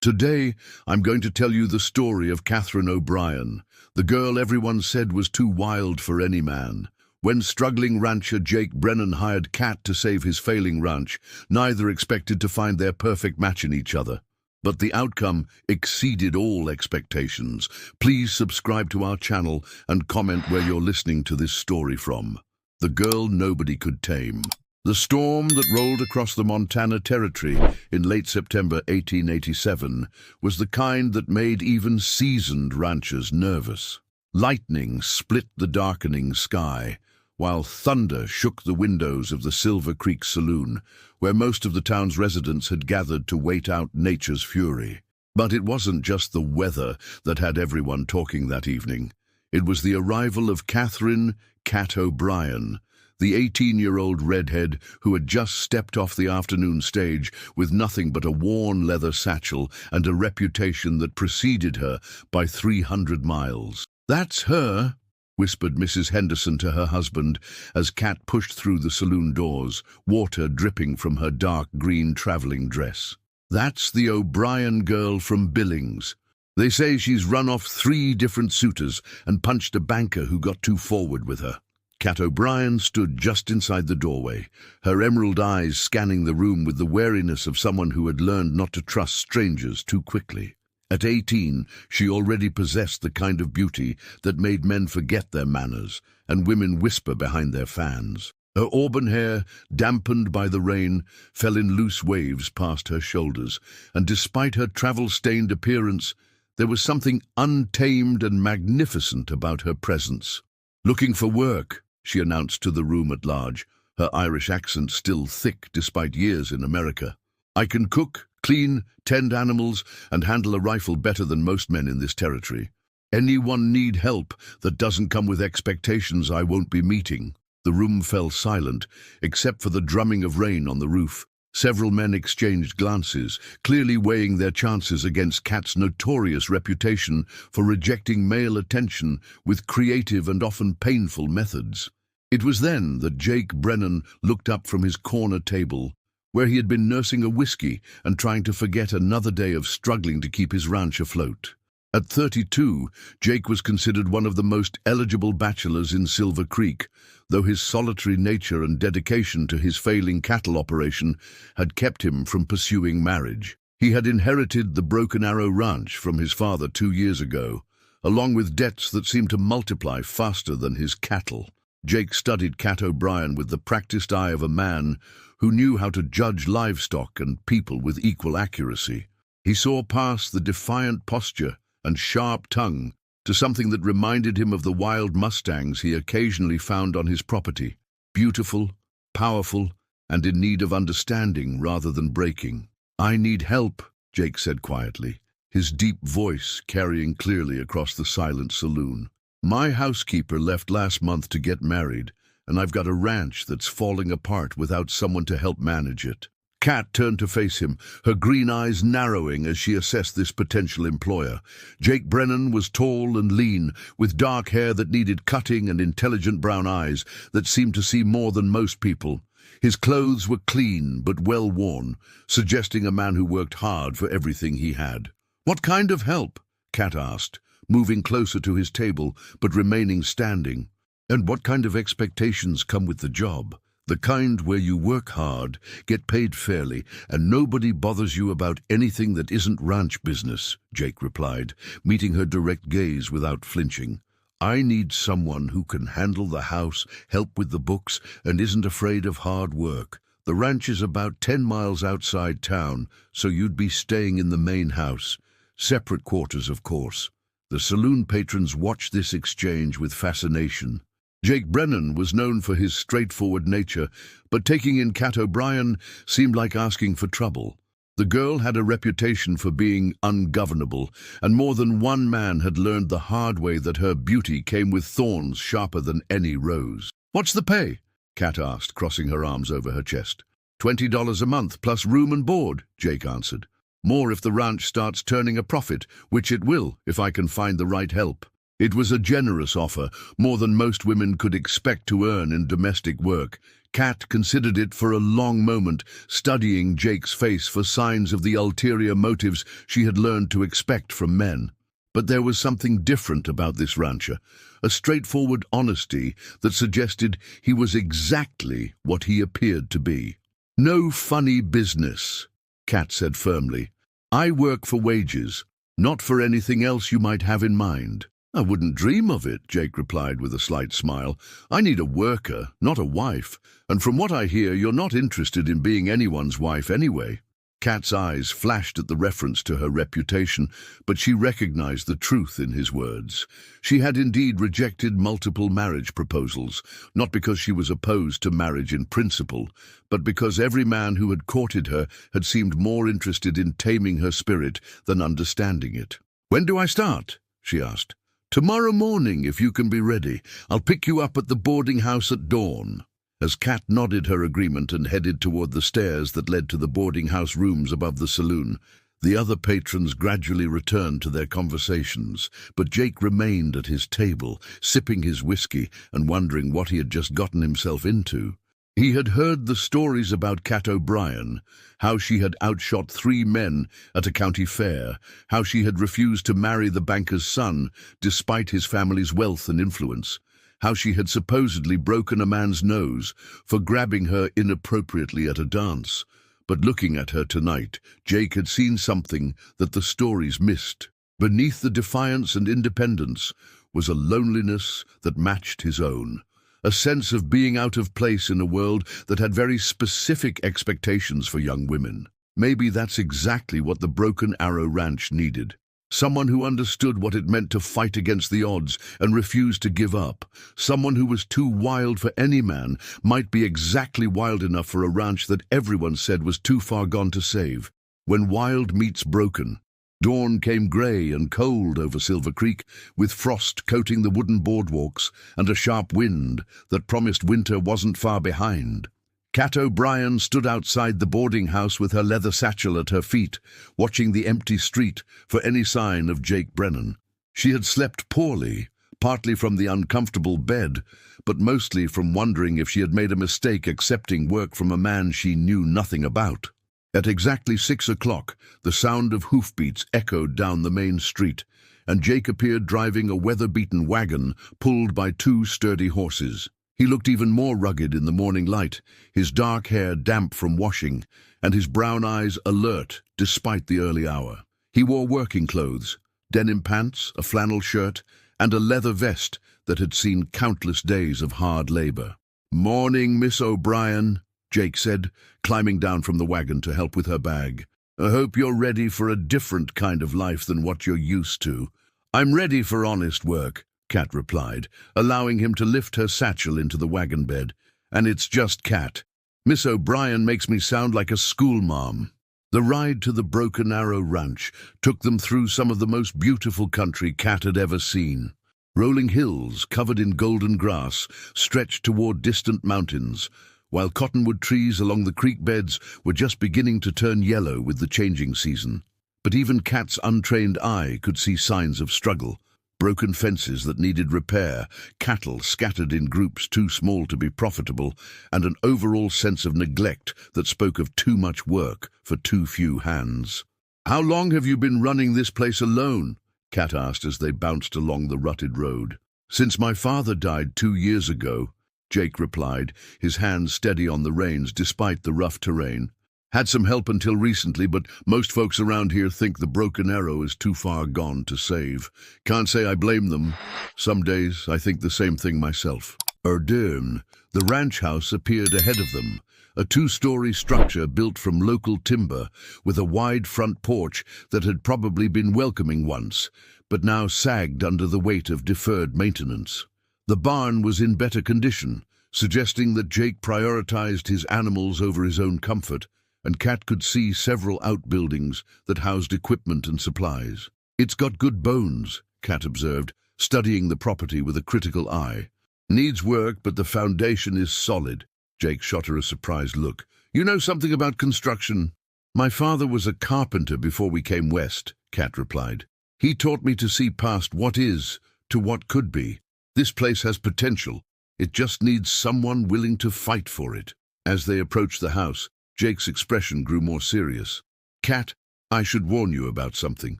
Today, I'm going to tell you the story of Catherine O'Brien, the girl everyone said was too wild for any man. When struggling rancher Jake Brennan hired Cat to save his failing ranch, neither expected to find their perfect match in each other. But the outcome exceeded all expectations. Please subscribe to our channel and comment where you're listening to this story from. The girl nobody could tame. The storm that rolled across the Montana Territory in late September 1887 was the kind that made even seasoned ranchers nervous. Lightning split the darkening sky, while thunder shook the windows of the Silver Creek Saloon, where most of the town's residents had gathered to wait out nature's fury. But it wasn't just the weather that had everyone talking that evening. It was the arrival of Catherine "Cat" O'Brien, the 18-year-old redhead who had just stepped off the afternoon stage with nothing but a worn leather satchel and a reputation that preceded her by 300 miles. "That's her," whispered Mrs. Henderson to her husband as Cat pushed through the saloon doors, water dripping from her dark green traveling dress. "That's the O'Brien girl from Billings. They say she's run off 3 different suitors and punched a banker who got too forward with her." Cat O'Brien stood just inside the doorway, her emerald eyes scanning the room with the wariness of someone who had learned not to trust strangers too quickly. At 18, she already possessed the kind of beauty that made men forget their manners and women whisper behind their fans. Her auburn hair, dampened by the rain, fell in loose waves past her shoulders, and despite her travel-stained appearance, there was something untamed and magnificent about her presence. "Looking for work," she announced to the room at large, her Irish accent still thick despite years in America. "I can cook, clean, tend animals, and handle a rifle better than most men in this territory. Anyone need help that doesn't come with expectations I won't be meeting." The room fell silent, except for the drumming of rain on the roof. Several men exchanged glances, clearly weighing their chances against Cat's notorious reputation for rejecting male attention with creative and often painful methods. It was then that Jake Brennan looked up from his corner table, where he had been nursing a whiskey and trying to forget another day of struggling to keep his ranch afloat. At 32, Jake was considered one of the most eligible bachelors in Silver Creek, though his solitary nature and dedication to his failing cattle operation had kept him from pursuing marriage. He had inherited the Broken Arrow Ranch from his father 2 years ago, along with debts that seemed to multiply faster than his cattle. Jake studied Cat O'Brien with the practiced eye of a man who knew how to judge livestock and people with equal accuracy. He saw past the defiant posture and sharp tongue to something that reminded him of the wild mustangs he occasionally found on his property, beautiful, powerful, and in need of understanding rather than breaking. "I need help," Jake said quietly, his deep voice carrying clearly across the silent saloon. "My housekeeper left last month to get married, and I've got a ranch that's falling apart without someone to help manage it." Cat turned to face him, her green eyes narrowing as she assessed this potential employer. Jake Brennan was tall and lean, with dark hair that needed cutting and intelligent brown eyes that seemed to see more than most people. His clothes were clean but well worn, suggesting a man who worked hard for everything he had. "What kind of help?" Cat asked, moving closer to his table but remaining standing. "And what kind of expectations come with the job?" "The kind where you work hard, get paid fairly, and nobody bothers you about anything that isn't ranch business," Jake replied, meeting her direct gaze without flinching. "I need someone who can handle the house, help with the books, and isn't afraid of hard work. The ranch is about 10 miles outside town, so you'd be staying in the main house. Separate quarters, of course." The saloon patrons watched this exchange with fascination. Jake Brennan was known for his straightforward nature, but taking in Cat O'Brien seemed like asking for trouble. The girl had a reputation for being ungovernable, and more than one man had learned the hard way that her beauty came with thorns sharper than any rose. "What's the pay?" Cat asked, crossing her arms over her chest. $20 a month plus room and board," Jake answered. "More if the ranch starts turning a profit, which it will if I can find the right help." It was a generous offer, more than most women could expect to earn in domestic work. Kat considered it for a long moment, studying Jake's face for signs of the ulterior motives she had learned to expect from men. But there was something different about this rancher, a straightforward honesty that suggested he was exactly what he appeared to be. "No funny business," Kat said firmly. "I work for wages, not for anything else you might have in mind." "I wouldn't dream of it," Jake replied with a slight smile. "I need a worker, not a wife, and from what I hear, you're not interested in being anyone's wife anyway." Kat's eyes flashed at the reference to her reputation, but she recognized the truth in his words. She had indeed rejected multiple marriage proposals, not because she was opposed to marriage in principle, but because every man who had courted her had seemed more interested in taming her spirit than understanding it. "When do I start?" she asked. "Tomorrow morning, if you can be ready. I'll pick you up at the boarding house at dawn." As Kat nodded her agreement and headed toward the stairs that led to the boarding house rooms above the saloon, the other patrons gradually returned to their conversations, but Jake remained at his table, sipping his whiskey and wondering what he had just gotten himself into. He had heard the stories about Kat O'Brien, how she had outshot 3 men at a county fair, how she had refused to marry the banker's son despite his family's wealth and influence, how she had supposedly broken a man's nose for grabbing her inappropriately at a dance. But looking at her tonight, Jake had seen something that the stories missed. Beneath the defiance and independence was a loneliness that matched his own, a sense of being out of place in a world that had very specific expectations for young women. Maybe that's exactly what the Broken Arrow Ranch needed. Someone who understood what it meant to fight against the odds and refused to give up. Someone who was too wild for any man, might be exactly wild enough for a ranch that everyone said was too far gone to save. When wild meets broken, dawn came grey and cold over Silver Creek, with frost coating the wooden boardwalks and a sharp wind that promised winter wasn't far behind. Kat O'Brien stood outside the boarding house with her leather satchel at her feet, watching the empty street for any sign of Jake Brennan. She had slept poorly, partly from the uncomfortable bed, but mostly from wondering if she had made a mistake accepting work from a man she knew nothing about. At exactly 6 o'clock, the sound of hoofbeats echoed down the main street, and Jake appeared driving a weather-beaten wagon pulled by 2 sturdy horses. He looked even more rugged in the morning light, his dark hair damp from washing, and his brown eyes alert despite the early hour. He wore working clothes, denim pants, a flannel shirt, and a leather vest that had seen countless days of hard labor. "Morning, Miss O'Brien," Jake said, climbing down from the wagon to help with her bag. "I hope you're ready for a different kind of life than what you're used to." "I'm ready for honest work," Kat replied, allowing him to lift her satchel into the wagon bed. "And it's just Kat. Miss O'Brien makes me sound like a schoolma'am." The ride to the Broken Arrow Ranch took them through some of the most beautiful country Kat had ever seen. Rolling hills covered in golden grass stretched toward distant mountains, while cottonwood trees along the creek beds were just beginning to turn yellow with the changing season. But even Kat's untrained eye could see signs of struggle. Broken fences that needed repair, cattle scattered in groups too small to be profitable, and an overall sense of neglect that spoke of too much work for too few hands. "How long have you been running this place alone?" Kat asked as they bounced along the rutted road. "Since my father died 2 years ago," Jake replied, his hands steady on the reins despite the rough terrain. "Had some help until recently, but most folks around here think the Broken Arrow is too far gone to save. Can't say I blame them. Some days I think the same thing myself." The ranch house appeared ahead of them, a 2-story structure built from local timber with a wide front porch that had probably been welcoming once, but now sagged under the weight of deferred maintenance. The barn was in better condition, suggesting that Jake prioritized his animals over his own comfort, and Kat could see several outbuildings that housed equipment and supplies. "It's got good bones," Kat observed, studying the property with a critical eye. "Needs work, but the foundation is solid." Jake shot her a surprised look. "You know something about construction?" "My father was a carpenter before we came west," Kat replied. "He taught me to see past what is to what could be. This place has potential. It just needs someone willing to fight for it. As they approached the house, Jake's expression grew more serious. Cat, I should warn you about something.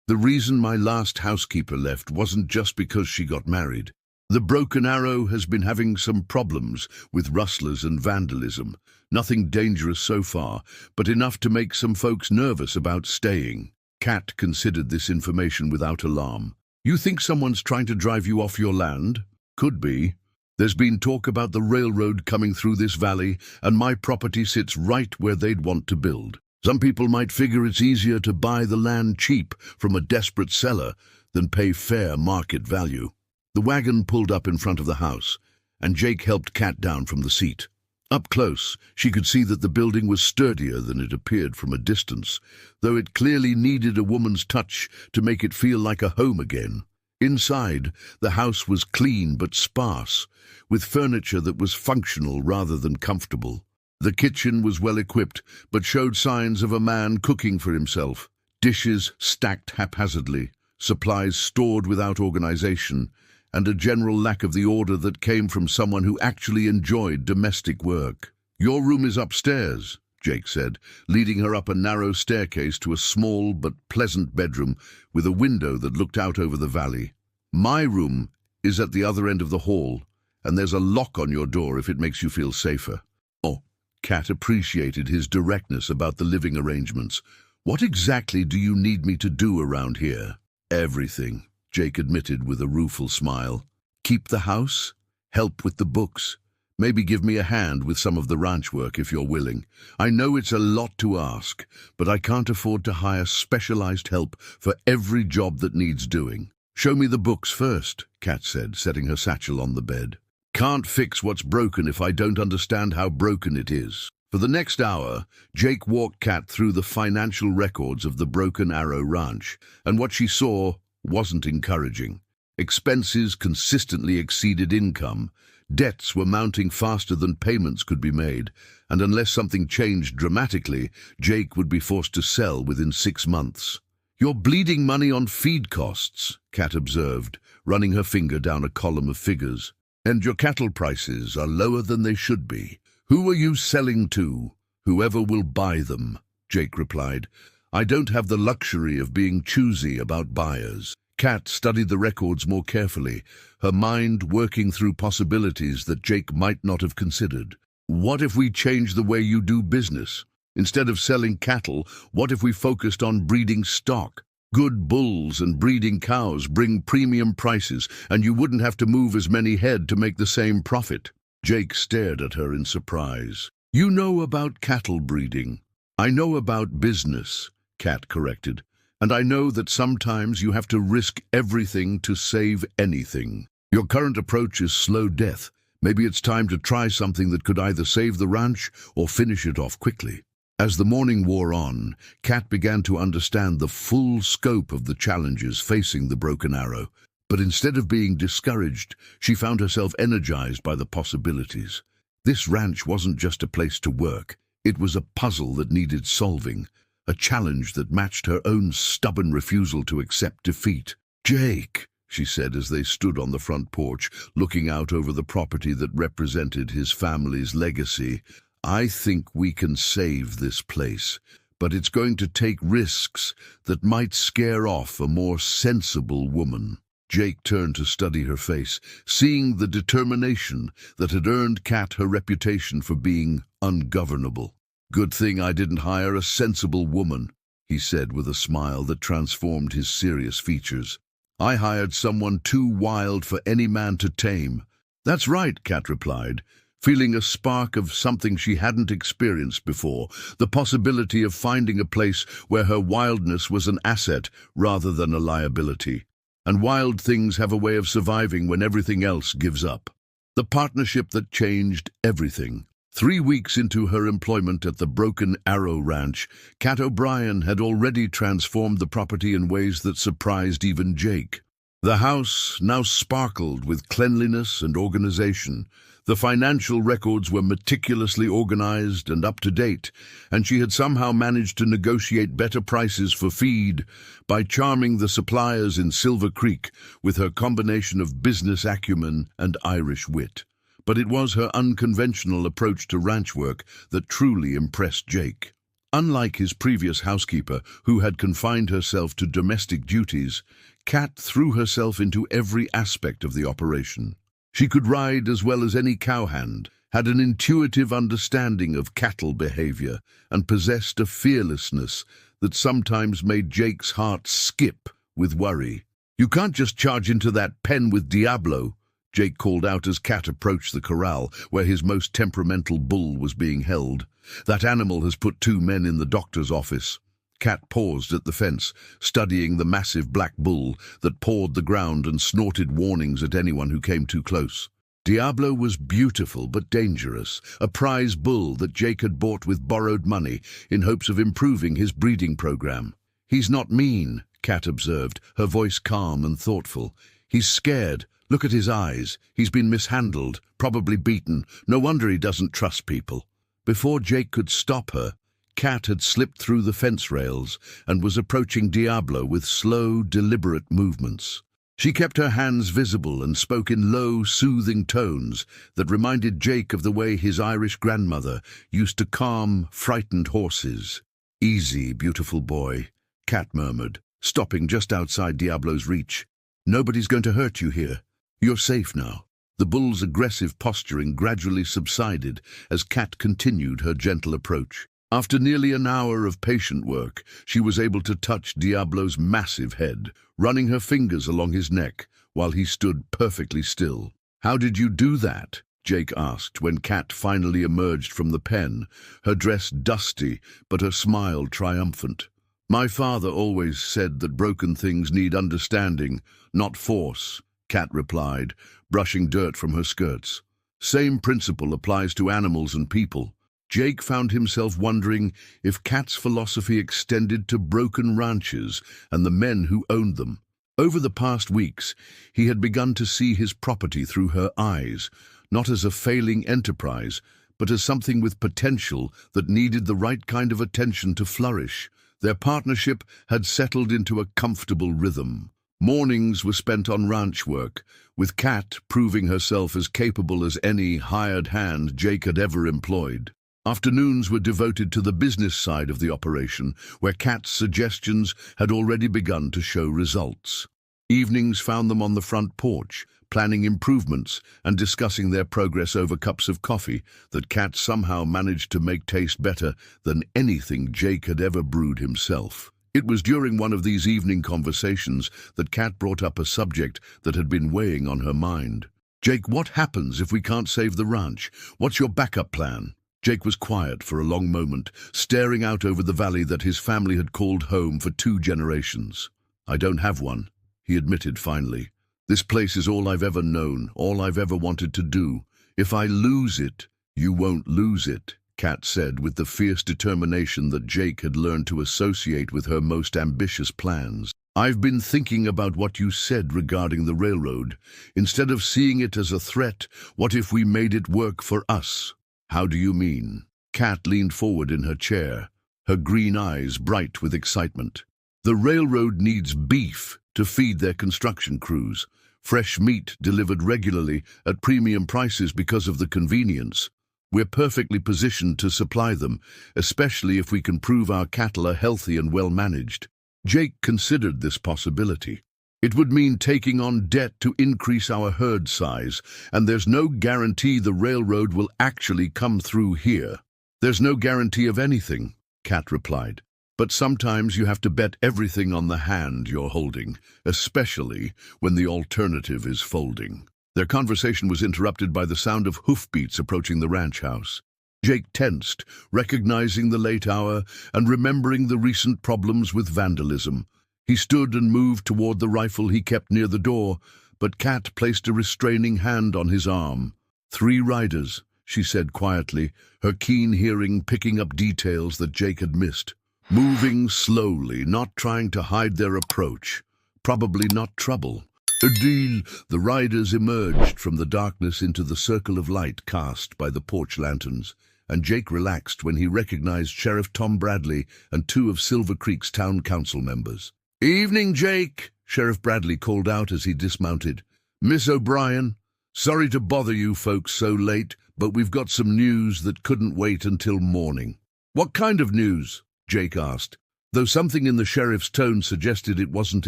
The reason my last housekeeper left wasn't just because she got married. The Broken Arrow has been having some problems with rustlers and vandalism. Nothing dangerous so far, but enough to make some folks nervous about staying. Cat considered this information without alarm. You think someone's trying to drive you off your land? Could be. There's been talk about the railroad coming through this valley, and my property sits right where they'd want to build. Some people might figure it's easier to buy the land cheap from a desperate seller than pay fair market value. The wagon pulled up in front of the house, and Jake helped Cat down from the seat. Up close, she could see that the building was sturdier than it appeared from a distance, though it clearly needed a woman's touch to make it feel like a home again. Inside, the house was clean but sparse, with furniture that was functional rather than comfortable. The kitchen was well equipped, but showed signs of a man cooking for himself. Dishes stacked haphazardly, supplies stored without organization, and a general lack of the order that came from someone who actually enjoyed domestic work. Your room is upstairs, Jake said, leading her up a narrow staircase to a small but pleasant bedroom with a window that looked out over the valley. My room is at the other end of the hall, and there's a lock on your door if it makes you feel safer. Oh, Cat appreciated his directness about the living arrangements. What exactly do you need me to do around here? Everything, Jake admitted with a rueful smile. Keep the house? Help with the books? Maybe give me a hand with some of the ranch work if you're willing. I know it's a lot to ask, but I can't afford to hire specialized help for every job that needs doing. Show me the books first, Cat said, setting her satchel on the bed. Can't fix what's broken if I don't understand how broken it is. For the next hour, Jake walked Cat through the financial records of the Broken Arrow Ranch, and what she saw wasn't encouraging. Expenses consistently exceeded income, debts were mounting faster than payments could be made, and unless something changed dramatically, Jake would be forced to sell within 6 months. You're bleeding money on feed costs, Cat observed, running her finger down a column of figures. And your cattle prices are lower than they should be. Who are you selling to? Whoever will buy them, Jake replied. I don't have the luxury of being choosy about buyers. Cat studied the records more carefully, her mind working through possibilities that Jake might not have considered. What if we change the way you do business? Instead of selling cattle, what if we focused on breeding stock? Good bulls and breeding cows bring premium prices, and you wouldn't have to move as many head to make the same profit. Jake stared at her in surprise. You know about cattle breeding. I know about business, Cat corrected. And I know that sometimes you have to risk everything to save anything. Your current approach is slow death. Maybe it's time to try something that could either save the ranch or finish it off quickly. As the morning wore on, Cat began to understand the full scope of the challenges facing the Broken Arrow. But instead of being discouraged, she found herself energized by the possibilities. This ranch wasn't just a place to work. It was a puzzle that needed solving, a challenge that matched her own stubborn refusal to accept defeat. Jake, she said as they stood on the front porch, looking out over the property that represented his family's legacy, I think we can save this place, but it's going to take risks that might scare off a more sensible woman. Jake turned to study her face, seeing the determination that had earned Cat her reputation for being ungovernable. Good thing I didn't hire a sensible woman, he said with a smile that transformed his serious features. I hired someone too wild for any man to tame. That's right, Cat replied, feeling a spark of something she hadn't experienced before, the possibility of finding a place where her wildness was an asset rather than a liability. And wild things have a way of surviving when everything else gives up. The partnership that changed everything. 3 weeks into her employment at the Broken Arrow Ranch, Cat O'Brien had already transformed the property in ways that surprised even Jake. The house now sparkled with cleanliness and organization. The financial records were meticulously organized and up to date, and she had somehow managed to negotiate better prices for feed by charming the suppliers in Silver Creek with her combination of business acumen and Irish wit. but it was her unconventional approach to ranch work that truly impressed Jake. Unlike his previous housekeeper, who had confined herself to domestic duties, Kat threw herself into every aspect of the operation. She could ride as well as any cowhand, had an intuitive understanding of cattle behavior, and possessed a fearlessness that sometimes made Jake's heart skip with worry. "You can't just charge into that pen with Diablo," Jake called out as Kat approached the corral where his most temperamental bull was being held. "That animal has put 2 men in the doctor's office." Kat paused at the fence, studying the massive black bull that pawed the ground and snorted warnings at anyone who came too close. Diablo was beautiful but dangerous, a prize bull that Jake had bought with borrowed money in hopes of improving his breeding program. "He's not mean," Kat observed, her voice calm and thoughtful. "He's scared. Look at his eyes. He's been mishandled, probably beaten. No wonder he doesn't trust people." Before Jake could stop her, Kat had slipped through the fence rails and was approaching Diablo with slow, deliberate movements. She kept her hands visible and spoke in low, soothing tones that reminded Jake of the way his Irish grandmother used to calm frightened horses. "Easy, beautiful boy," Kat murmured, stopping just outside Diablo's reach. "Nobody's going to hurt you here. You're safe now." The bull's aggressive posturing gradually subsided as Kat continued her gentle approach. After nearly an hour of patient work, she was able to touch Diablo's massive head, running her fingers along his neck while he stood perfectly still. "How did you do that?" Jake asked when Kat finally emerged from the pen, her dress dusty but her smile triumphant. "My father always said that broken things need understanding, not force," Kat replied, brushing dirt from her skirts. "Same principle applies to animals and people." Jake found himself wondering if Kat's philosophy extended to broken ranches and the men who owned them. Over the past weeks, he had begun to see his property through her eyes, not as a failing enterprise, but as something with potential that needed the right kind of attention to flourish. Their partnership had settled into a comfortable rhythm. Mornings were spent on ranch work, with Kat proving herself as capable as any hired hand Jake had ever employed. Afternoons were devoted to the business side of the operation, where Kat's suggestions had already begun to show results. Evenings found them on the front porch, planning improvements and discussing their progress over cups of coffee that Kat somehow managed to make taste better than anything Jake had ever brewed himself. It was during one of these evening conversations that Kat brought up a subject that had been weighing on her mind. "Jake, what happens if we can't save the ranch? What's your backup plan?" Jake was quiet for a long moment, staring out over the valley that his family had called home for 2 generations. "I don't have one," he admitted finally. "This place is all I've ever known, all I've ever wanted to do. If I lose it, you won't lose it," Kat said with the fierce determination that Jake had learned to associate with her most ambitious plans. "I've been thinking about what you said regarding the railroad. Instead of seeing it as a threat, what if we made it work for us?" "How do you mean?" Kat leaned forward in her chair, her green eyes bright with excitement. "The railroad needs beef to feed their construction crews. Fresh meat delivered regularly at premium prices because of the convenience. We're perfectly positioned to supply them, especially if we can prove our cattle are healthy and well-managed." Jake considered this possibility. "It would mean taking on debt to increase our herd size, and there's no guarantee the railroad will actually come through here." "There's no guarantee of anything," Kat replied. "But sometimes you have to bet everything on the hand you're holding, especially when the alternative is folding." Their conversation was interrupted by the sound of hoofbeats approaching the ranch house. Jake tensed, recognizing the late hour and remembering the recent problems with vandalism. He stood and moved toward the rifle he kept near the door, but Kat placed a restraining hand on his arm. "3 riders," she said quietly, her keen hearing picking up details that Jake had missed. "Moving slowly, not trying to hide their approach. Probably not trouble." "A deal." The riders emerged from the darkness into the circle of light cast by the porch lanterns, and Jake relaxed when he recognized Sheriff Tom Bradley and 2 of Silver Creek's town council members. "Evening, Jake," Sheriff Bradley called out as he dismounted. "Miss O'Brien." Sorry to bother you folks so late, but we've got some news that couldn't wait until morning. What kind of news? Jake asked, though something in the sheriff's tone suggested it wasn't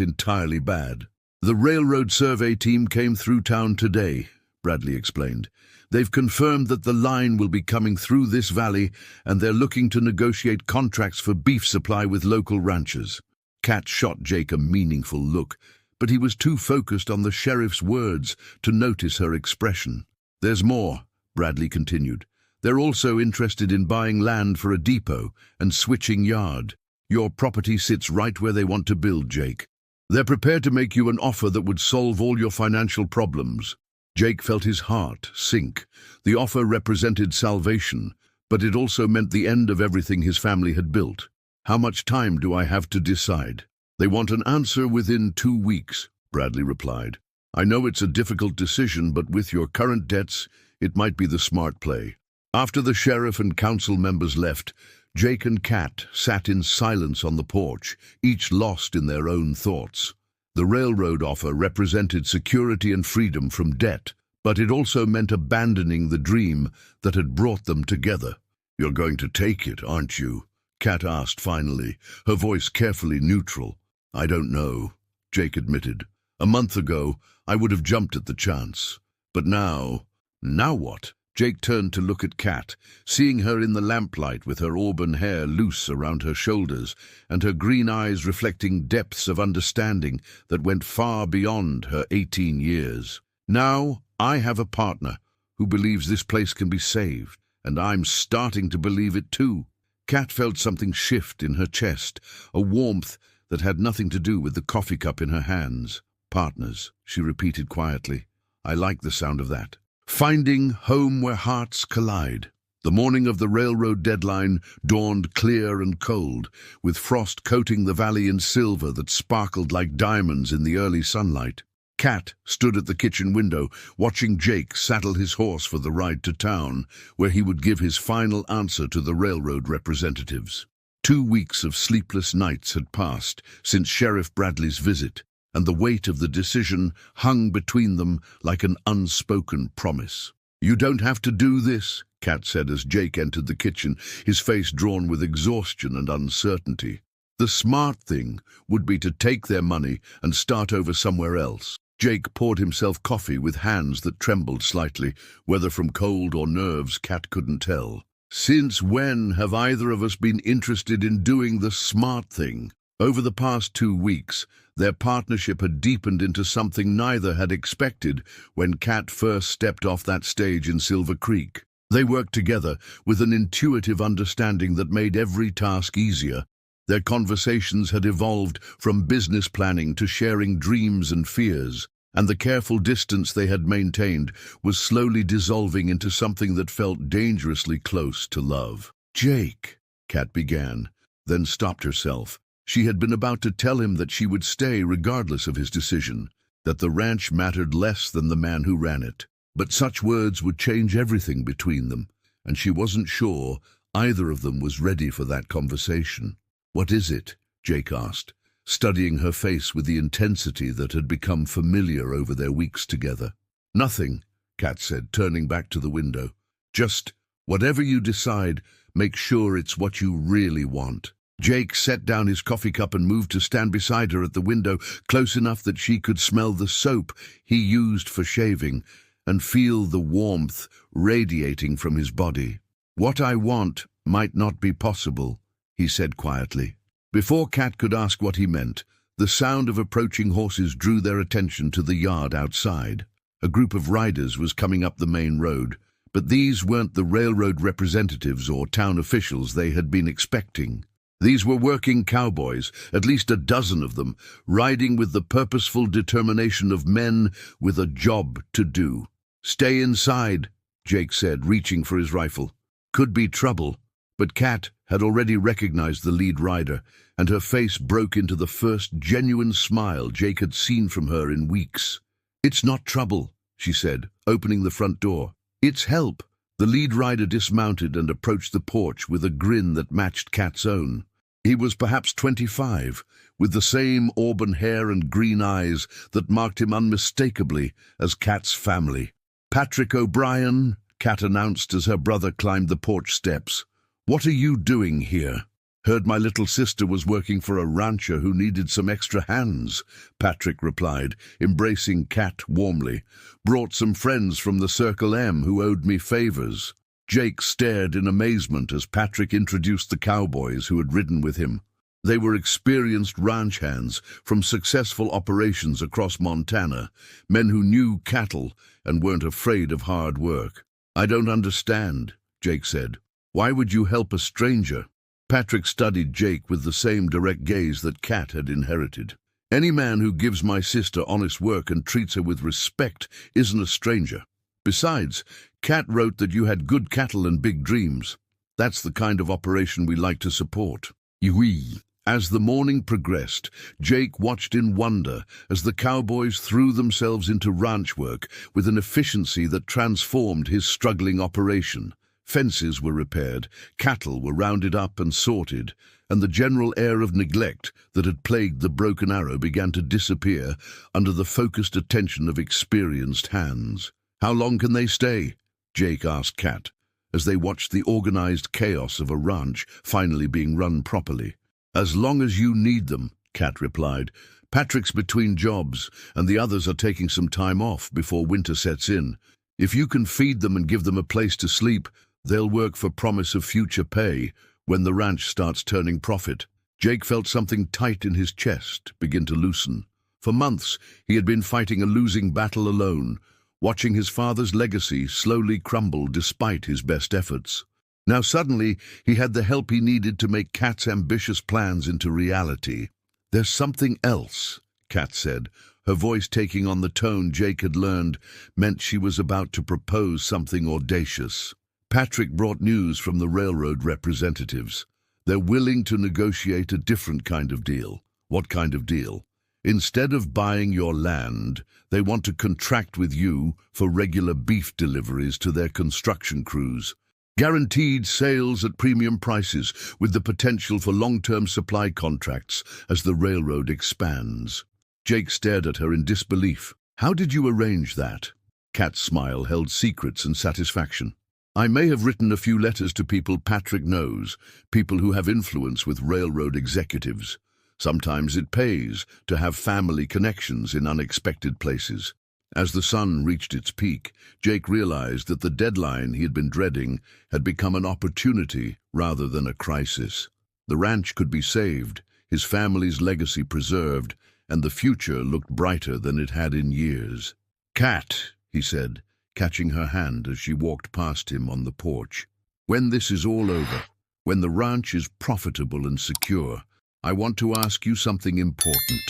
entirely bad. The railroad survey team came through town today, Bradley explained. They've confirmed that the line will be coming through this valley, and they're looking to negotiate contracts for beef supply with local ranchers. Kat shot Jake a meaningful look, but he was too focused on the sheriff's words to notice her expression. There's more, Bradley continued. They're also interested in buying land for a depot and switching yard. Your property sits right where they want to build, Jake. They're prepared to make you an offer that would solve all your financial problems. Jake felt his heart sink. The offer represented salvation, but it also meant the end of everything his family had built. How much time do I have to decide? They want an answer within 2 weeks, Bradley replied. I know it's a difficult decision, but with your current debts, it might be the smart play. After the sheriff and council members left, Jake and Kat sat in silence on the porch, each lost in their own thoughts. The railroad offer represented security and freedom from debt, but it also meant abandoning the dream that had brought them together. You're going to take it, aren't you? Kat asked finally, her voice carefully neutral. I don't know, Jake admitted. A month ago, I would have jumped at the chance. But now what? Jake turned to look at Kat, seeing her in the lamplight with her auburn hair loose around her shoulders and her green eyes reflecting depths of understanding that went far beyond her 18 years. Now I have a partner who believes this place can be saved, and I'm starting to believe it too. Kat felt something shift in her chest, a warmth that had nothing to do with the coffee cup in her hands. Partners, she repeated quietly. I like the sound of that. Finding home where hearts collide. The morning of the railroad deadline dawned clear and cold, with frost coating the valley in silver that sparkled like diamonds in the early sunlight. Kat stood at the kitchen window, watching Jake saddle his horse for the ride to town, where he would give his final answer to the railroad representatives. 2 weeks of sleepless nights had passed since Sheriff Bradley's visit, and the weight of the decision hung between them like an unspoken promise. You don't have to do this, Kat said as Jake entered the kitchen, his face drawn with exhaustion and uncertainty. The smart thing would be to take their money and start over somewhere else. Jake poured himself coffee with hands that trembled slightly, whether from cold or nerves Kat couldn't tell. Since when have either of us been interested in doing the smart thing? Over the past 2 weeks, their partnership had deepened into something neither had expected when Kat first stepped off that stage in Silver Creek. They worked together with an intuitive understanding that made every task easier. Their conversations had evolved from business planning to sharing dreams and fears, and the careful distance they had maintained was slowly dissolving into something that felt dangerously close to love. Jake, Kat began, then stopped herself. She had been about to tell him that she would stay regardless of his decision, that the ranch mattered less than the man who ran it. But such words would change everything between them, and she wasn't sure either of them was ready for that conversation. What is it? Jake asked, studying her face with the intensity that had become familiar over their weeks together. Nothing, Kat said, turning back to the window. Just, whatever you decide, make sure it's what you really want. Jake set down his coffee cup and moved to stand beside her at the window, close enough that she could smell the soap he used for shaving and feel the warmth radiating from his body. What I want might not be possible, he said quietly. Before Kat could ask what he meant, the sound of approaching horses drew their attention to the yard outside. A group of riders was coming up the main road, but these weren't the railroad representatives or town officials they had been expecting. These were working cowboys, at least a dozen of them, riding with the purposeful determination of men with a job to do. Stay inside, Jake said, reaching for his rifle. Could be trouble. But Kat had already recognized the lead rider, and her face broke into the first genuine smile Jake had seen from her in weeks. It's not trouble, she said, opening the front door. It's help. The lead rider dismounted and approached the porch with a grin that matched Kat's own. He was perhaps 25, with the same auburn hair and green eyes that marked him unmistakably as Kat's family. "Patrick O'Brien," Kat announced as her brother climbed the porch steps. "What are you doing here?" "Heard my little sister was working for a rancher who needed some extra hands," Patrick replied, embracing Kat warmly. "Brought some friends from the Circle M who owed me favors." Jake stared in amazement as Patrick introduced the cowboys who had ridden with him. They were experienced ranch hands from successful operations across Montana, men who knew cattle and weren't afraid of hard work. "I don't understand," Jake said. "Why would you help a stranger?" Patrick studied Jake with the same direct gaze that Kat had inherited. "Any man who gives my sister honest work and treats her with respect isn't a stranger. Besides, Kat wrote that you had good cattle and big dreams. That's the kind of operation we like to support." "Oui." As the morning progressed, Jake watched in wonder as the cowboys threw themselves into ranch work with an efficiency that transformed his struggling operation. Fences were repaired, cattle were rounded up and sorted, and the general air of neglect that had plagued the Broken Arrow began to disappear under the focused attention of experienced hands. "How long can they stay?" Jake asked Kat, as they watched the organized chaos of a ranch finally being run properly. "As long as you need them," Kat replied. "Patrick's between jobs, and the others are taking some time off before winter sets in. If you can feed them and give them a place to sleep, they'll work for promise of future pay when the ranch starts turning profit." Jake felt something tight in his chest begin to loosen. For months, he had been fighting a losing battle alone, watching his father's legacy slowly crumble despite his best efforts. Now suddenly, he had the help he needed to make Kat's ambitious plans into reality. "There's something else," Kat said, her voice taking on the tone Jake had learned meant she was about to propose something audacious. Patrick brought news from the railroad representatives. They're willing to negotiate a different kind of deal. What kind of deal? Instead of buying your land, they want to contract with you for regular beef deliveries to their construction crews. Guaranteed sales at premium prices with the potential for long-term supply contracts as the railroad expands. Jake stared at her in disbelief. "How did you arrange that?" Kat's smile held secrets and satisfaction. "I may have written a few letters to people Patrick knows, people who have influence with railroad executives. Sometimes it pays to have family connections in unexpected places." As the sun reached its peak, Jake realized that the deadline he had been dreading had become an opportunity rather than a crisis. The ranch could be saved, his family's legacy preserved, and the future looked brighter than it had in years. "Kat," he said, catching her hand as she walked past him on the porch. "When this is all over, when the ranch is profitable and secure, I want to ask you something important."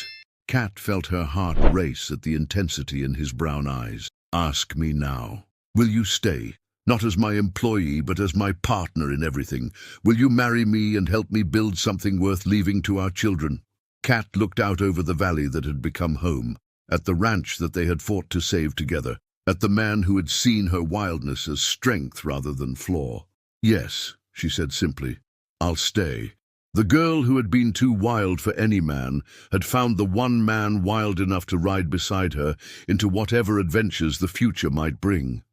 Kat felt her heart race at the intensity in his brown eyes. "Ask me now. Will you stay? Not as my employee, but as my partner in everything. Will you marry me and help me build something worth leaving to our children?" Kat looked out over the valley that had become home, at the ranch that they had fought to save together, at the man who had seen her wildness as strength rather than flaw. "Yes," she said simply, "I'll stay." The girl who had been too wild for any man had found the one man wild enough to ride beside her into whatever adventures the future might bring.